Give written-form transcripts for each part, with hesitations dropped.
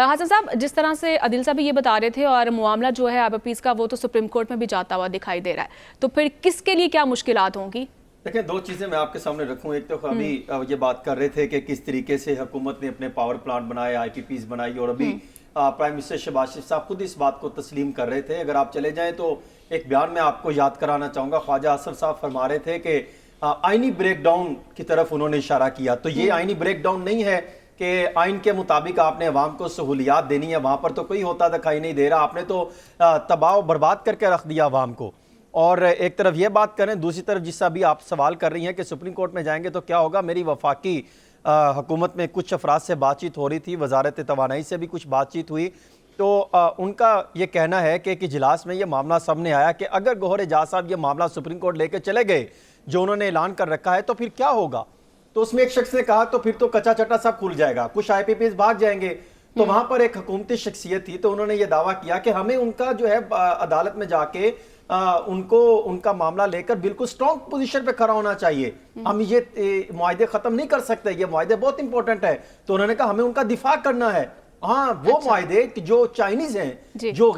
حسن صاحب، جس طرح سے عادل صاحب یہ بتا رہے تھے اور معاملہ جو ہے IPPs کا وہ تو سپریم کورٹ میں بھی جاتا ہوا دکھائی دے رہا ہے، تو پھر کس کے لیے کیا مشکلات ہوں گی؟ دیکھیں، دو چیزیں میں آپ کے سامنے رکھوں. ایک تو ابھی یہ بات کر رہے تھے کہ کس طریقے سے حکومت نے اپنے پاور پلانٹ بنائے، IPPs بنائی، اور ابھی پرائم منسٹر شہباز شریف صاحب خود اس بات کو تسلیم کر رہے تھے. اگر آپ چلے جائیں تو ایک بیان میں آپ کو یاد کرانا چاہوں گا. خواجہ اصغر صاحب فرما رہے تھے کہ آئینی بریک ڈاؤن کی طرف انہوں نے اشارہ کیا. تو یہ آئینی بریک ڈاؤن نہیں ہے کہ آئین کے مطابق آپ نے عوام کو سہولیات دینی ہے، وہاں پر تو کوئی ہوتا دکھائی نہیں دے رہا. آپ نے تو تباہ و برباد کر کے رکھ دیا عوام کو. اور ایک طرف یہ بات کریں، دوسری طرف جس سے ابھی آپ سوال کر رہی ہیں کہ سپریم کورٹ میں جائیں گے تو کیا ہوگا. میری وفاقی حکومت میں کچھ افراد سے بات چیت ہو رہی تھی، وزارت توانائی سے بھی کچھ بات چیت ہوئی، تو ان کا یہ کہنا ہے کہ ایک اجلاس میں یہ معاملہ سامنے آیا کہ اگر گوہر اعجاز صاحب یہ معاملہ سپریم کورٹ لے کے چلے گئے جو انہوں نے اعلان کر رکھا ہے تو پھر کیا ہوگا. تو اس میں ایک شخص نے کہا تو پھر تو کچا چٹا سب کھل جائے گا، کچھ IPPs بھاگ جائیں گے. تو وہاں پر ایک حکومتی شخصیت تھی، تو انہوں نے یہ دعویٰ کیا کہ ہمیں ان کا جو ہے عدالت میں جا کے ان کا معاملہ لے کر بالکل سٹرونگ پوزیشن پہ کھڑا ہونا چاہیے. ہم یہ معاہدے ختم نہیں کر سکتے، یہ معاہدے بہت امپورٹنٹ ہے. تو انہوں نے کہا ہمیں ان کا دفاع کرنا ہے. ہاں، وہ معاہدے جو چائنیز ہیں، جو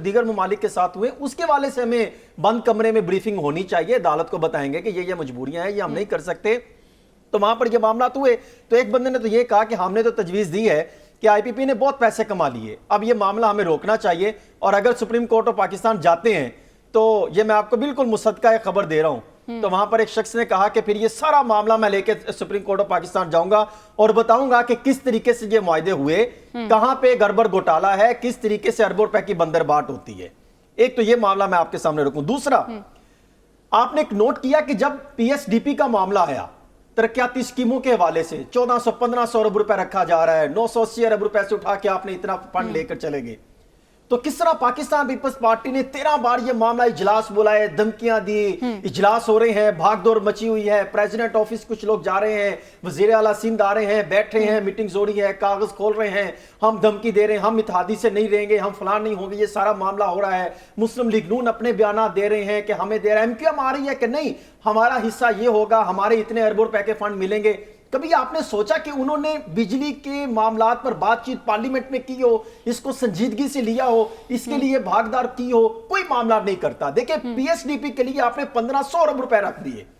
دیگر ممالک کے ساتھ ہوئے، اس کے والے سے ہمیں بند کمرے میں بریفنگ ہونی چاہیے. عدالت کو بتائیں گے کہ یہ مجبوریاں ہیں، یہ ہم نہیں کر سکتے. تو وہاں پر یہ معاملات ہوئے تو ایک بندے نے تو یہ کہا کہ ہم نے تو تجویز دی ہے کہ IPP نے بہت پیسے کما لیے، اب یہ معاملہ ہمیں روکنا چاہیے. اور اگر سپریم کورٹ آف پاکستان جاتے ہیں تو یہ میں آپ کو بالکل مصدقہ ایک خبر دے رہا ہوں. تو وہاں پر ایک شخص نے کہا کہ پھر یہ سارا معاملہ میں لے کے سپریم کورٹ آف پاکستان جاؤں گا اور بتاؤں گا کہ کس طریقے سے یہ معاہدے ہوئے، کہاں پہ گڑبڑ گھوٹالا ہے، کس طریقے سے اربوں روپے کی بندر بانٹ ہوتی ہے. ایک تو یہ معاملہ میں آپ کے سامنے رکھوں. دوسرا، آپ نے ایک نوٹ کیا کہ جب PSDP کا معاملہ آیا، ترقیاتی اسکیموں کے حوالے سے 1400-1500 ارب روپے رکھا جا رہا ہے، 980 ارب روپے سے اٹھا کے آپ نے اتنا فنڈ لے کر چلے گئے. تو کس طرح پاکستان پیپلز پارٹی نے 13 بار یہ معاملہ اجلاس بلائے، دھمکیاں دی، اجلاس ہو رہے ہیں، بھاگ دوڑ مچی ہوئی ہے، پریزیڈنٹ آفس کچھ لوگ جا رہے ہیں، وزیر اعلیٰ سندھ آ رہے ہیں، بیٹھے ہیں، میٹنگز ہو رہی ہے، کاغذ کھول رہے ہیں، ہم دھمکی دے رہے ہیں، ہم اتحادی سے نہیں رہیں گے، ہم فلان نہیں ہوں گے. یہ سارا معاملہ ہو رہا ہے. مسلم لیگ نون اپنے بیانات دے رہے ہیں کہ ہمیں دے رہا ہے. MQM آ رہی ہے کہ نہیں، ہمارا حصہ یہ ہوگا، ہمارے اتنے اربوں روپے کے فنڈ ملیں گے. کبھی آپ نے سوچا کہ انہوں نے بجلی کے معاملات پر بات چیت پارلیمنٹ میں کی ہو، اس کو سنجیدگی سے لیا ہو، اس کے لیے بھاگدار کی ہو؟ کوئی معاملہ نہیں کرتا. دیکھیں، PSDP کے لیے آپ نے 1500 ارب روپے رکھ دیے.